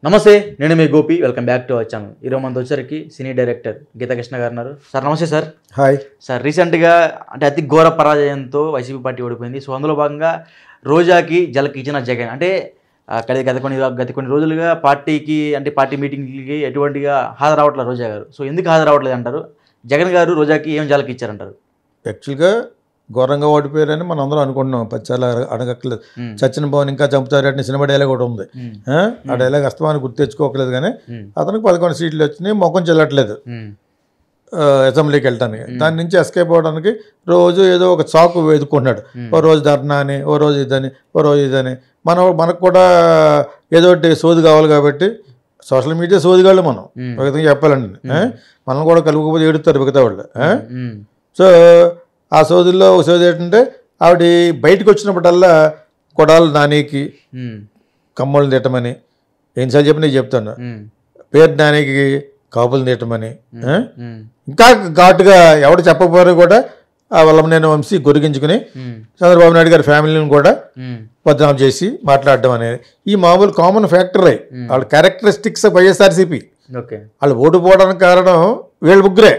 నమస్తే, నేను మీ Gopi. Welcome back to our channel. ఈరోజు మనతో వచ్చరికి సినీ డైరెక్టర్ గీతా కృష్ణ గారు ఉన్నారు. సార్ నమస్తే సార్. హాయ్ సార్, రీసెంట్గా అంటే అతి ఘోర పరాజయంతో వైసీపీ పార్టీ ఓడిపోయింది. సో అందులో భాగంగా రోజాకి జలకి ఇచ్చిన జగన్ అంటే గత కొన్ని రోజులుగా పార్టీకి అంటే పార్టీ మీటింగ్కి ఎటువంటిగా హాజరవట్లేదు రోజా గారు. సో ఎందుకు హాజరవట్లేదు అంటారు? జగన్ గారు రోజాకి ఏం జలకి ఇచ్చారంటారు? యాక్చువల్గా ఘోరంగా ఓడిపోయారని మనం అందరం అనుకుంటున్నాం. చాలా అడగట్లేదు. చచ్చిన పవన్ ఇంకా చంపుతారని సినిమా డైలాగ్ కూడా ఉంది. ఆ డైలాగ్ అస్తమాన్ని గుర్తు తెచ్చుకోకలేదు. కానీ అతనికి 11 సీట్లు వచ్చినాయి, మొఖం చెల్లట్లేదు అసెంబ్లీకి వెళ్ళటానికి. దాని నుంచి ఎస్కేప్ అవ్వడానికి రోజు ఏదో ఒక చాకు వెతుకుంటున్నాడు. ఓ రోజు ధర్నా అని, ఓ రోజు ఇదని, ఓ రోజు ఇదని. మనకు కూడా ఏదో ఒకటి సోది కావాలి కాబట్టి సోషల్ మీడియా సోదిగాళ్ళు మనం ఒక విధంగా చెప్పాలండి. మనం కూడా కలుపుకపోతే ఏడుస్తారు మిగతా వాళ్ళు. సో ఆ సోదుల్లో ఒక సోది ఏంటంటే ఆవిడ బయటకు వచ్చినప్పుడల్లా కొడాలు నానికి కమ్మలు తీయటమని ఎన్నిసార్లు చెప్పి నేను చెప్తాను. పేరు నానికి కాపులు తీయటమని, ఇంకా ఘాటుగా ఎవడు చెప్పకపోయినా కూడా ఆ వల్లభనేని వంశీ గొరిగించుకుని చంద్రబాబు నాయుడు గారి ఫ్యామిలీని కూడా బదనాం చేసి మాట్లాడడం అనేది ఈ మామూలు కామన్ ఫ్యాక్టర్. వాళ్ళ క్యారెక్టరిస్టిక్స్ వైఎస్ఆర్సీపీ. వాళ్ళు ఓడిపోవడానికి కారణం వీళ్ళ ముగ్గురే.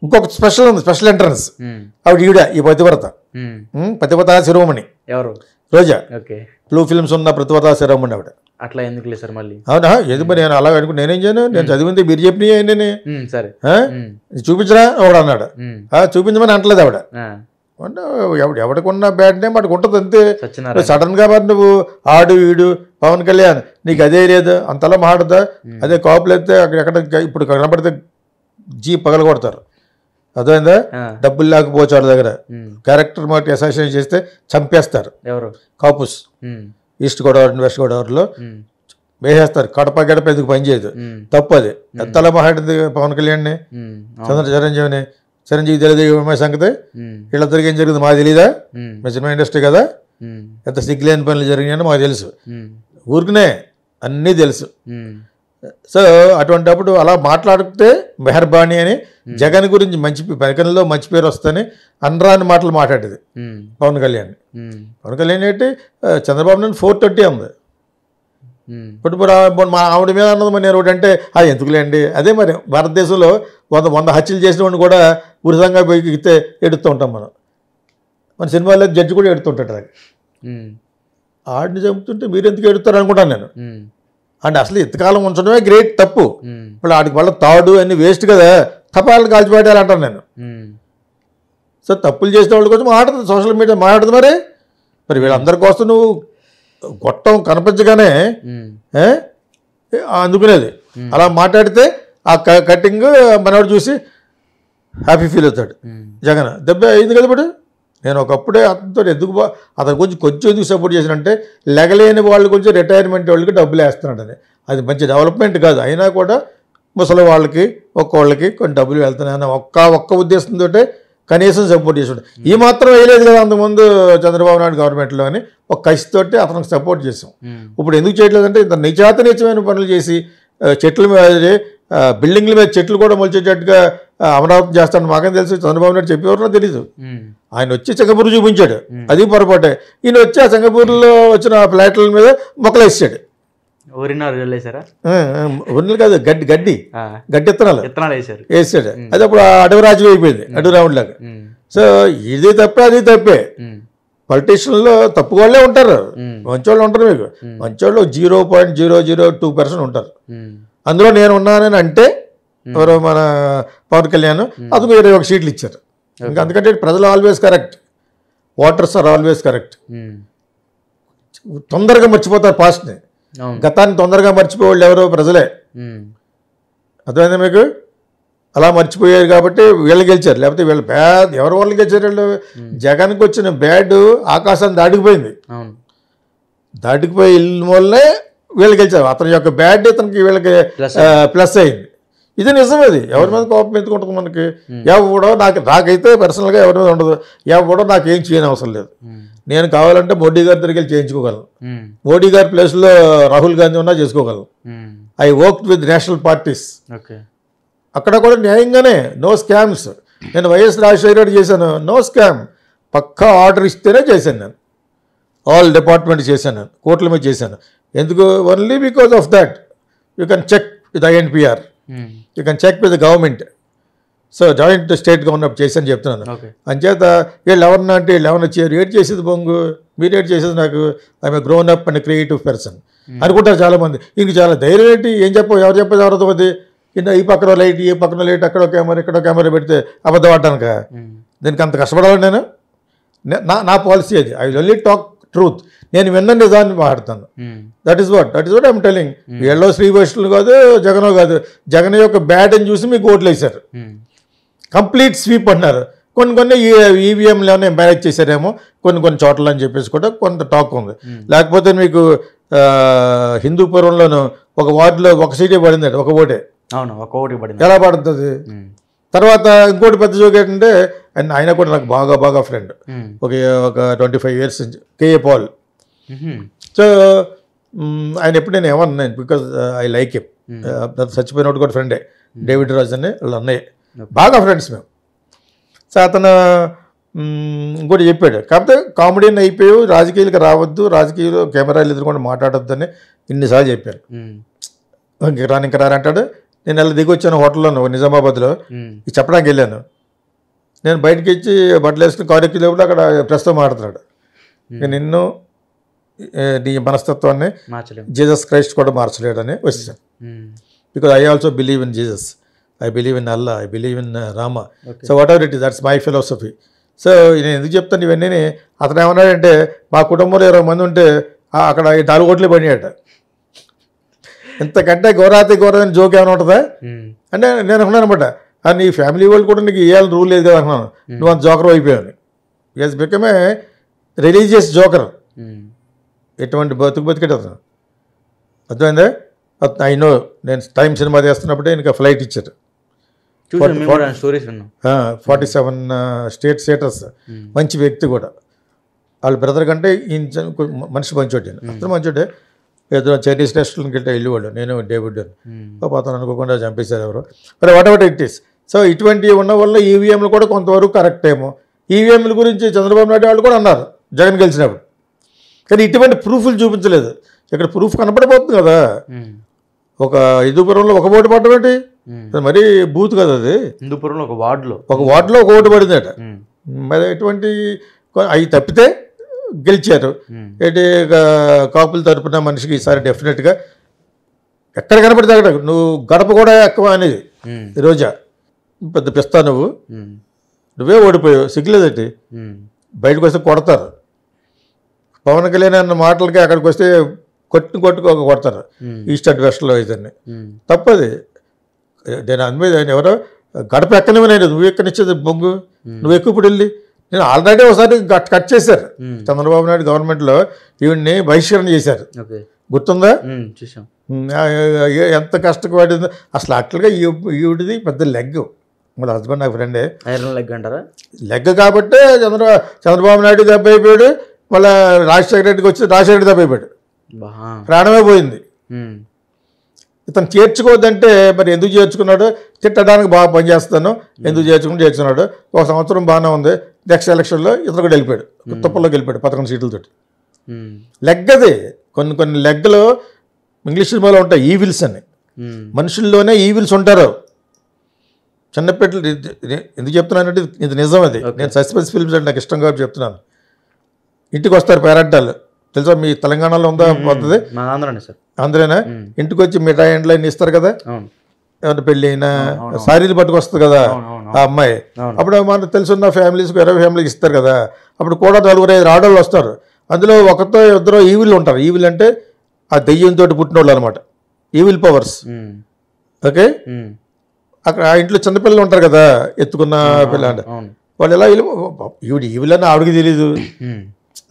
ఇంకొక స్పెషల్ ఉంది, స్పెషల్ ఎంట్రన్స్. ఆవిడ ఈవిడ ఈ పతివ్రత శిరోమణి ఎవరు? రోజా. బ్లూ ఫిల్మ్స్ ఉన్న ప్రతివ్రత శిరోమణి ఆవిడ. అట్లా ఎందుకు లేదు సార్ మళ్ళీ? అవునా? ఎందుకు మరి నేను అలా అనుకుని నేనేం చేయను? నేను చదివింది మీరు చెప్పినవి సరే చూపించరా ఒకడు అన్నాడు. చూపించమని అంటలేదు ఆవిడ. అంటే ఎవడికున్న బ్యాడ్ నేమ్ వాడికి ఉంటుంది అంతే. సడన్ గా మరి నువ్వు ఆడు ఈడు పవన్ కళ్యాణ్ నీకు అదే లేదు అంతలా మాట్లాడదా? అదే కాపులు అయితే అక్కడ ఇప్పుడు కనపడితే జీప్ పగల కొడతారు. అర్థమైందా? డబ్బులు లేకపోవచ్చు వాళ్ళ దగ్గర. క్యారెక్టర్ మాట అసోసియేషన్ చేస్తే చంపేస్తారు. ఎవరు? కాపుస్ ఈస్ట్ గోదావరి వెస్ట్ గోదావరిలో వేసేస్తారు. గడప ఎందుకు పనిచేయదు. తప్పు అది. ఎంతలా మాట్లాడింది పవన్ కళ్యాణ్ని, చిరంజీవి తెలియదు సంగతి. వీళ్ళందరికీ ఏం జరిగింది మాకు తెలీదా? మా సినిమా ఇండస్ట్రీ కదా, ఎంత సిగ్గులేని పనులు జరిగినాయని మాకు తెలుసు. ఊరికనే అన్నీ తెలుసు. సో అటువంటిప్పుడు అలా మాట్లాడితే మెహర్బానీ అని జగన్ గురించి మంచి పనికల్లో మంచి పేరు వస్తుందని అనరాని మాటలు మాట్లాడేది పవన్ కళ్యాణ్. పవన్ కళ్యాణ్ ఏంటి చంద్రబాబు నాయుడు 420 ఉంది. ఇప్పుడు మా ఆవిడ మీద అన్నది మరి నేను ఒకటి అంటే అది ఎందుకులేండి. అదే మరి భారతదేశంలో 100 హత్యలు చేసిన వాడిని కూడా ఉరితంగా పోయితే ఎడుతూ ఉంటాం మనం. మన సినిమాలో జడ్జి కూడా ఎడుతుంటాడు. అది ఆడిని చంపుతుంటే మీరు ఎందుకు ఎడుతారు అనుకుంటాను నేను. అంటే అసలు ఇంతకాలం ఉంచడమే గ్రేట్ తప్పు. ఇప్పుడు ఆడికి వాళ్ళ తాడు అన్ని వేస్ట్ కదా, తపాలను కాల్చిపెట్టాలంటాను నేను. సో తప్పులు చేసిన వాళ్ళ కోసం మాట్లాడుతుంది సోషల్ మీడియా మాట్లాడుతుంది. మరి వీళ్ళందరి కోసం నువ్వు గొట్టం కనిపించగానే అందుకునేది అలా మాట్లాడితే ఆ కటింగ్ మనవాడు చూసి హ్యాపీ ఫీల్ అవుతాడు. జగన్ దెబ్బ అయింది కదా. ఇప్పుడు నేను ఒకప్పుడే అతనితో అతని గురించి కొంచెం ఎందుకు సపోర్ట్ చేసినంటే లెగలేని వాళ్ళు కొంచెం రిటైర్మెంట్ వాళ్ళకి డబ్బులు వేస్తున్నాడని. అది మంచి డెవలప్మెంట్ కాదు. అయినా కూడా ముసలి వాళ్ళకి ఒక్కోళ్ళకి కొన్ని డబ్బులు వెళ్తున్నాయన్న ఒక్క ఉద్దేశంతో కనీసం సపోర్ట్ చేసాడు. ఈ మాత్రం వేయలేదు కదా అంతకుముందు చంద్రబాబు నాయుడు గవర్నమెంట్లో అని ఒక కసితోటి అతనికి సపోర్ట్ చేసాం. ఇప్పుడు ఎందుకు చేయట్లేదంటే ఇంత నీచాతనీచమైన పనులు చేసి చెట్ల మీద బిల్డింగ్ల మీద చెట్లు కూడా మొలిచేటట్టుగా అమరావతి చేస్తాను మాకేం తెలుసు. చంద్రబాబు నాయుడు చెప్పేవారో తెలీదు. ఆయన వచ్చి సింగపూర్ చూపించాడు, అది పొరపాటే. ఈయన వచ్చి ఆ సింగపూర్లో వచ్చిన ఫ్లాట్ల మీద మొక్కలు వేసాడు. ఒరిజినల్ కాదు, గడ్డి విత్తనాలు వేసాడు. అది అప్పుడు అడవి రాజ్యం అయిపోయింది, అడవి రావుడిలాగా. సో ఇది తప్పే అది తప్పే. పొలిటీషియన్లో తప్పుకోళ్ళే ఉంటారు, మంచోళ్ళు ఉంటారు. మీకు మంచోళ్ళు 0.002% ఉంటారు. అందులో నేను ఉన్నానని అంటే ఎవరో మన పవన్ కళ్యాణ్ అతను 21 సీట్లు ఇచ్చారు. ఇంకా అందుకంటే ప్రజలు always correct, voters are always correct. తొందరగా మర్చిపోతారు పాస్ట్ని, గతాన్ని తొందరగా మర్చిపోయేవాళ్ళు ఎవరో ప్రజలే. అర్థమైందా మీకు? అలా మర్చిపోయారు కాబట్టి వీళ్ళు గెలిచారు. లేకపోతే వీళ్ళు బ్యాడ్ ఎవరు వాళ్ళు గెలిచారు? వీళ్ళు జగన్కి వచ్చిన బ్యాడ్ ఆకాశాన్ని దాటికిపోయింది. దాటికిపోయి వెళ్ళిన వల్లే వీళ్ళు గెలిచారు. అతని యొక్క బ్యాడ్ ఇతనికి వీళ్ళకి ప్లస్ అయింది. ఇది నిజమేది. ఎవరి మీద కోపం ఎందుకుంటుంది మనకి? ఎవడో నాకైతే పర్సనల్గా ఎవరి మీద ఉండదు. ఎవడో నాకేం చేయని అవసరం లేదు. నేను కావాలంటే మోడీ గారి దగ్గరికి వెళ్ళి చేయించుకోగలను. మోడీ గారి ప్లేస్లో రాహుల్ గాంధీ ఉన్నా చేసుకోగలను. I worked with national parties. అక్కడ కూడా న్యాయంగానే నో స్కామ్స్. నేను వైఎస్ రాజశేఖర రెడ్డి చేశాను, నో స్కామ్. పక్కా ఆర్డర్ ఇస్తేనే చేశాను. నేను ఆల్ డిపార్ట్మెంట్ చేశాను, కోర్టుల మీద చేశాను. ఎందుకు? Only because of that you can check with INPR, you can check with government. So joint స్టేట్గా ఉన్నప్పుడు చేశాను చెప్తున్నాను. అంచేత వీళ్ళు ఎవరన్నా అంటే వీళ్ళు ఎవరన్నా చేయరు, ఏడ్ చేసేది బొంగు, మీరు ఏడ్ చేసేది నాకు, I'm grown up and creative person అనుకుంటారు చాలామంది. ఇంక చాలా ధైర్యం ఏంటి, ఏం చెప్పవు, ఎవరు చెప్పేది ఎవరితో పోతే, ఈ పక్కన లైట్, ఈ పక్కన లైట్, అక్కడ కెమెరా, ఇక్కడ కెమెరా పెడితే అబద్ధం ఆడటానిక? దీనికి అంత కష్టపడాలి నేను? నా పాలసీ అది. I will only talk truth. నేను విన్న నిజాన్ని మాట్లాడతాను. That is what I'm telling. వీళ్ళలో శ్రీ వైష్ణవులు కాదు, జగనో కాదు. జగన్ యొక్క బ్యాడ్ అని చూసి మీకు ఓట్లు వేశారు. కంప్లీట్ స్వీప్ అంటున్నారు. కొన్ని ఈవీఎంలోనే మేనేజ్ చేశారేమో కొన్ని చోట్ల అని చెప్పేసి కూడా కొంత టాక్ ఉంది. లేకపోతే మీకు హిందూపురంలోనూ ఒక వార్డులో ఒక సీటే పడింది, ఒక ఓటే. ఎలా పడుతుంది? తర్వాత ఇంకోటి పెద్ద జోక్ ఏంటంటే, ఆయన కూడా నాకు బాగా ఫ్రెండ్, ఒక 25 years నుంచి, కేఏ పాల్. సో ఆయన ఎప్పుడు నేను ఏమన్నా, బికాజ్ ఐ లైక్ హిమ్. చచ్చిపోయినోడు కూడా ఫ్రెండే, డేవిడ్ రాజ్ అని వాళ్ళ అన్నయ్య, బాగా ఫ్రెండ్స్ మేము. సో అతను ఇంకోటి చెప్పాడు, కాకపోతే కామెడీని అయిపోయావు, రాజకీయాలకు రావద్దు, రాజకీయాలు కెమెరాలు ఎదుర్కొని మాట్లాడొద్దని ఇన్నిసార్లు చెప్పాను. ఇంకా రానంటాడు. నేను అలా దిగి వచ్చాను హోటల్లోను నిజామాబాద్లో, చెప్పడానికి వెళ్ళాను. నేను బయటకి ఇచ్చి బట్టలు వేసుకుని కారు ఎక్కి లేకపోతే అక్కడ ప్రెస్తో మాట్లాడుతున్నాడు. నిన్ను నీ మనస్తత్వాన్ని జీసస్ క్రైస్ట్ కూడా మార్చలేడని వచ్చాను. Because I also believe in Jesus, I believe in Allah, I believe in Rama. So whatever it is, that's my philosophy. So నేను ఎందుకు చెప్తాను ఇవన్నీ? అతను ఏమన్నాడంటే, మా కుటుంబంలో 20 మంది ఉంటే అక్కడ 4 ఓట్లే పడినాయట. ఇంతకంటే ఘోరాతి జోక్ ఏమైనా ఉంటుందా అంటే నేను అనుకున్నాను అనమాట. నీ ఫ్యామిలీ వాళ్ళు కూడా నీకు ఇవ్వాలని రూల్ లేదు కదా అనుకున్నాను. నువ్వు అంత జోకర్ అయిపోయావు. Is become a religious joker. ఎటువంటి బతికేట అతను, అర్థమైందా? I know. నేను టైం సినిమా చేస్తున్నప్పుడే ఇంకా ఫ్లైట్ ఇచ్చారు. 47 స్టేట్ స్టేటస్. మంచి వ్యక్తి కూడా. వాళ్ళ బ్రదర్ కంటే ఈయన మనిషి మంచోటే, అతను మంచోటే. ఏదో చైనీస్ రెస్టారెంట్కి వెళ్తే వెళ్ళేవాళ్ళు, నేను డేవిడ్ అని. అతను అనుకోకుండా చంపేశారు ఎవరు. మరి what ever it is. So ఇటువంటివి ఉన్న వల్ల ఈవీఎంలు కూడా కొంతవరకు కరెక్ట్ ఏమో. ఈవీఎంల గురించి చంద్రబాబు నాయుడు వాళ్ళు కూడా అన్నారు జగన్ గెలిచినప్పుడు, కానీ ఇటువంటి ప్రూఫ్లు చూపించలేదు. ఇక్కడ ప్రూఫ్ కనపడిపోతుంది కదా. ఒక హిందూపురంలో ఒక ఓటు పడటం ఏంటి, మరీ బూత్ కదా అది. హిందూపురంలో ఒక వార్డులో ఒక ఓటు పడిందట. మరి ఎటువంటి అవి తప్పితే గెలిచారు. ఏంటి కాపుల తరపున మనిషికి ఈసారి డెఫినెట్గా ఎక్కడ కనపడితే అక్కడ నువ్వు గడప కూడా ఎక్కువ అనేది. రోజా పెద్ద పిస్తా, నువ్వే ఓడిపోయావు, సిగ్గులేదటి. బయటకు వస్తే కొడతారు. పవన్ కళ్యాణ్ అన్న మాటలకి అక్కడికి వస్తే కొట్టుకోక కొడతారు. ఈస్ట్ అండ్ వెస్ట్లో అయితే తప్పది. నేను అందుమీద ఆయన ఎవరో గడప ఎక్కనివ్వలేదు, నువ్వు ఎక్కనిచ్చేది బొంగు, నువ్వు ఎక్కువ ఇప్పుడు వెళ్ళి. నేను ఆల్రెడీ ఒకసారి కట్ చేశారు చంద్రబాబు నాయుడు గవర్నమెంట్లో, ఈవిడ్ని బహిష్కరణ చేశారు, గుర్తుందా? ఎంత కష్టపడిందో అసలు. యాక్చువల్గా ఈవిడిది పెద్ద లెగ్, మన హస్బెండ్ నాకు ఫ్రెండే. ఐరన్ లెగ్ అంటారా? లెగ్ కాబట్టే చంద్రబాబు నాయుడు దెబ్బ అయిపోయాడు. మళ్ళీ రాజశేఖర రెడ్డికి వచ్చి రాజశేఖర రెడ్డి దెబ్బ అయిపోయాడు, ప్రాణమే పోయింది. ఇతను చేర్చుకోవద్దంటే మరి ఎందుకు చేర్చుకున్నాడు? తిట్టడానికి బాగా పనిచేస్తాను, ఎందుకు చేర్చుకున్నాడు. 1 సంవత్సరం బాగానే ఉంది. నెక్స్ట్ ఎలక్షన్లో ఇతను కూడా వెళ్ళిపోయాడు, తుప్పల్లోకి వెళ్ళిపోయాడు 11 సీట్లతో. లెగ్ అది. కొన్ని లెగ్లో ఇంగ్లీష్ సినిమాలో ఉంటాయి ఈవిల్స్ అని. మనుషుల్లోనే ఈవిల్స్ ఉంటారు. చిన్నపిల్లలు ఎందుకు చెప్తున్నానంటే ఇది నిజం. అది నేను సస్పెన్స్ ఫిల్మ్స్ అంటే నాకు ఇష్టం కాబట్టి చెప్తున్నాను. ఇంటికి వస్తారు పేరెంటాలు, తెలుసా? మీ తెలంగాణలో ఉందా పద్ధతి? ఆంధ్రేనా? ఇంటికి వచ్చి మిఠాయి ఎండ్లు అన్నీ ఇస్తారు కదా, ఏమన్నా పెళ్ళి అయినా సారీలు పట్టుకొస్తుంది కదా ఆ అమ్మాయి. అప్పుడు మనకు తెలుసున్న ఫ్యామిలీస్కి 20 ఫ్యామిలీకి ఇస్తారు కదా. అప్పుడు కూడా 4-5 ఆడవాళ్ళు వస్తారు. అందులో ఒకరితో 2 ఈవిల్ ఉంటారు. ఈవిల్ అంటే ఆ దెయ్యంతో పుట్టినోళ్ళు అనమాట, ఈవిల్ పవర్స్. ఓకే, అక్కడ ఆ ఇంట్లో చిన్నపిల్లలు ఉంటారు కదా, ఎత్తుకున్న పిల్ల అంటే వాళ్ళు ఎలా ఈవిడ ఈవిల్ అని ఆవిడకి తెలీదు.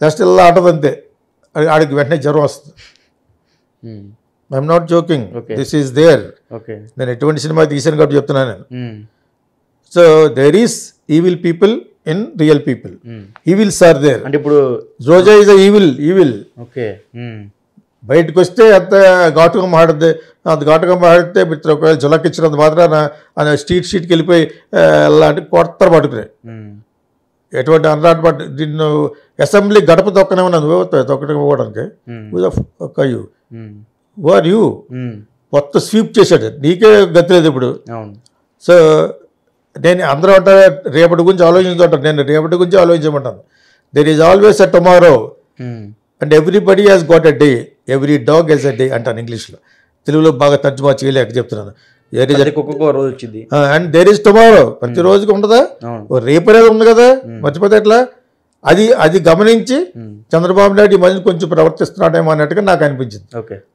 జస్ట్ ఇలా ఆటది అంతే. ఆడికి వెంటనే జ్వరం వస్తుంది. I'm not joking, this is there. నేను ఎటువంటి సినిమా తీసాను కాబట్టి చెప్తున్నాను నేను. So there is evil people in real people. Evils are there. అంటే ఇప్పుడు రోజా ఈజ్ ఈవిల్. బయటకు వస్తే అంత ఘాటుగా మాట్లాడితే, అంత ఘాటుగా మాట్లాడితే ఒకవేళ జులకిచ్చినంత మాత్రాన స్ట్రీట్కి వెళ్ళిపోయి అలాంటి కొడతారు పట్టుకునే. ఎటువంటి అన్రాట్ బట్ నిన్ను అసెంబ్లీ గడప తొక్కనే ఉన్నాను, నువ్వు తొక్కడం పోవడానికి. కయ్యూ హూ ఆర్ యూ? మొత్తం స్వీప్ చేశాడు, నీకే గతి లేదు ఇప్పుడు. అవును. సో నేను అందరూ అంటారు రేపటి గురించి ఆలోచించుంటారు, నేను రేపటి గురించి ఆలోచించమంటాను. There is always a tomorrow and everybody has got a day, every dog has a day అంటాను ఇంగ్లీష్లో. తెలుగులో బాగా తర్జుమా చేయలేక చెప్తున్నాను. రోజు వచ్చింది అండ్ దేర్ ఈజ్ టుమారో, ప్రతి రోజుకి ఉంటుందా? రేపు అనేది ఉంది కదా, మర్చిపోతే ఎట్లా? అది గమనించి చంద్రబాబు నాయుడు ఈ మధ్య కొంచెం ప్రవర్తిస్తున్నాడేమో అన్నట్టుగా నాకు అనిపించింది.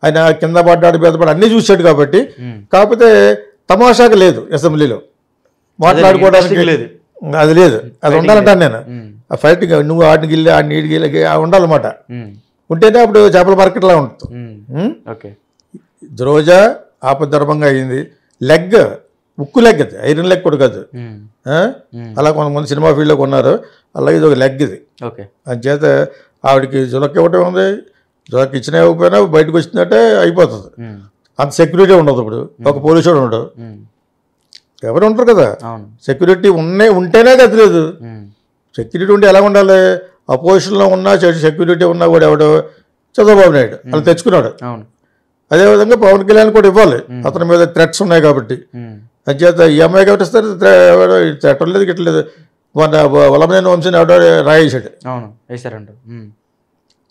ఆయన కింద పడ్డాడు, బెదపడ్డాడు అన్నీ చూశాడు కాబట్టి. కాకపోతే తమాషాగా లేదు, అసెంబ్లీలో మాట్లాడుకోవడానికి లేదు, అది లేదు. అది ఉండాలంటాను నేను. ఆ ఫైటింగ్ నువ్వు ఆడిని గిల్లి ఆడిని నీటి గిల్లి ఉండాలన్నమాట. ఉంటేనే అప్పుడు చేపల మార్కెట్లా ఉంటుంది. రోజా ఆపద్ధర్మంగా అయింది. లెగ్, ఉక్కు లెగ్, అది ఐరన్ లెగ్ కూడా కాదు. అలా కొంతమంది సినిమా ఫీల్డ్లోకి ఉన్నారు, అలాగే ఇది ఒక లెగ్ ఇది. అంచేత ఆవిడకి జులక్ ఇవ్వటం ఉంది, జులక్ ఇచ్చినా ఇవ్వకపోయినా బయటకు వచ్చినట్టే అయిపోతుంది. అంత సెక్యూరిటీ ఉండదు. ఇప్పుడు ఒక పోలీసు ఉండడు, ఎవరు ఉంటారు కదా. సెక్యూరిటీ ఉంటేనే గతి లేదు. సెక్యూరిటీ ఉంటే ఎలా ఉండాలి? అపోజిషన్లో ఉన్నా సెక్యూరిటీ ఉన్నా కూడా ఎవడు చంద్రబాబు నాయుడు అలా తెచ్చుకున్నాడు. అదేవిధంగా పవన్ కళ్యాణ్ కూడా ఇవ్వాలి, అతని మీద థ్రెట్స్ ఉన్నాయి కాబట్టి. అంచేత ఈ అమ్మాయి కాబట్టి ఇస్తారు, థ్రెట్ గిట్టలేదు. మన వల్లభనేని వంశీని ఎవడో రాయేశాడు,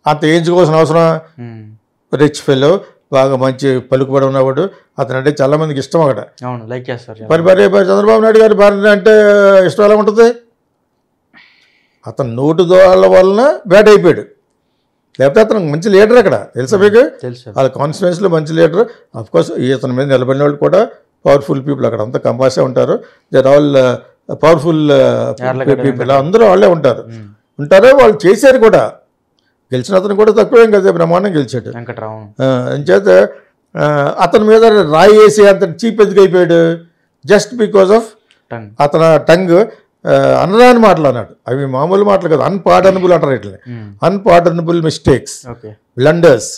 అంత వేయించుకోవాల్సిన అవసరం. రిచ్ ఫెల్లో, బాగా మంచి పలుకుబడి ఉన్నవాడు, అతను అంటే చాలా మందికి ఇష్టం అక్కడ. మరి చంద్రబాబు నాయుడు గారి భార్య అంటే ఇష్టం ఎలా ఉంటుంది? అతను నోటు దోళ్ళ వలన బ్యాట్ అయిపోయాడు, లేకపోతే అతను మంచి లీడర్ అక్కడ, తెలుసా మీకు? వాళ్ళ కాన్స్టిట్యుయెన్సీలో మంచి లీడర్. అఫ్కోర్స్ ఇతని మీద నిలబడిన వాళ్ళు కూడా పవర్ఫుల్ పీపుల్, అక్కడ అంతా కంపాసే ఉంటారు. They are all powerful people, అందరూ వాళ్ళే ఉంటారు. వాళ్ళు చేశారు కూడా. గెలిచిన అతను కూడా తక్కువేం కదా, బ్రహ్మాండం గెలిచాడు. అంచేత అతని మీద రాయి వేసి అంత చీప్ ఎందుకు అయిపోయాడు? జస్ట్ బికాజ్ ఆఫ్ అతని టంగ్ అనరాని మాటలు అన్నాడు. అవి మామూలు మాటలు కాదు, అన్పార్డనబుల్ అంటారు ఇట్లా. Unpardonable mistakes, blunders,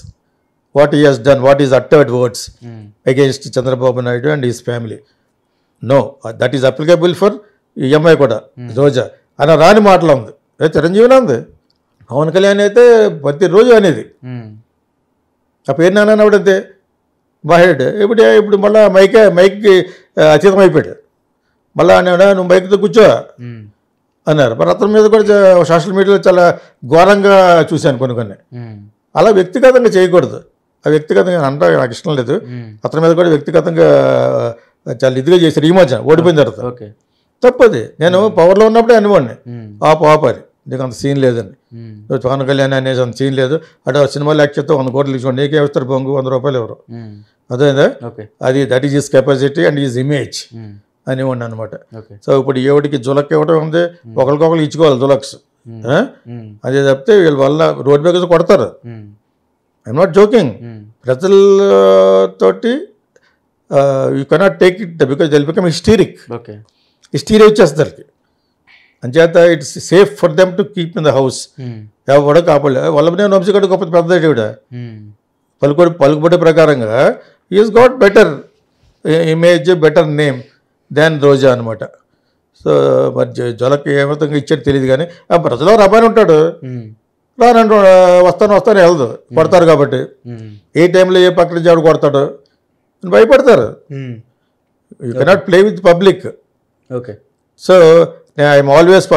what he has done, what is uttered words against Chandrababu Naidu and his family. No, that is applicable for ఈ అమ్మాయి కూడా, రోజా. అన్న రాని మాటలు ఉంది, చిరంజీవిని ఉంది. పవన్ కళ్యాణ్ అయితే ప్రతిరోజు అనేది ఆ పేరు నాన్నవాడు అంతే బాహెడ్. ఇప్పుడు మళ్ళీ మైక్కి అతీతం అయిపోయాడు. మళ్ళీ అన్నాడా నువ్వు మైక్తో కూర్చో అన్నారు. మరి అతని మీద కూడా సోషల్ మీడియాలో చాలా ఘోరంగా చూశాను కొన్ని. అలా వ్యక్తిగతంగా చేయకూడదు. ఆ వ్యక్తిగతంగా అంటే నాకు ఇష్టం లేదు. అతని మీద కూడా వ్యక్తిగతంగా చాలా ఇదిగా చేశారు ఈ మధ్య ఓడిపోయిన తర్వాత. తప్పది. నేను పవర్లో ఉన్నప్పుడే అనుకోండి ఆపారి నీకు అంత సీన్ లేదని. పవన్ కళ్యాణ్ అనేసి అంత సీన్ లేదు. అటు సినిమా లేకపోతే 100 కోట్లు ఇచ్చుకోండి, నీకే వస్తారు బొంగు 100 రూపాయలు ఎవరు. అదేందా అది that is his capacity and his image అనేవాడిని అనమాట. సో ఇప్పుడు ఏవిడికి జులక్ ఇవ్వడం ఉంది, ఒకరికొకరు ఇచ్చుకోవాలి జులక్స్. అదే తప్పితే వీళ్ళ వల్ల రోడ్ మీద కొడతారు. I'm not joking. ప్రజలతోటి you cannot take it because they will become hysteric. Hysteria వచ్చేస్తారు. అంచేత it's safe for them to keep in the house. ఎవడో కాపాడలే. వల్లభనేని వంశీ గడ్డ గొప్ప పెద్ద పలుకుబడి ప్రకారంగా is got better image, better name than Roja అనమాట. సో మరి జొలకి ఏమవుతుందో ఇచ్చాడు తెలియదు కానీ ఆ ప్రజలో రబాని ఉంటాడు. రానంటూ వస్తాను వెళ్ళదు, కొడతారు కాబట్టి. ఏ టైంలో ఏ పక్క నుంచి ఆవిడ కొడతాడు భయపడతారు. You cannot play with public. So I'm always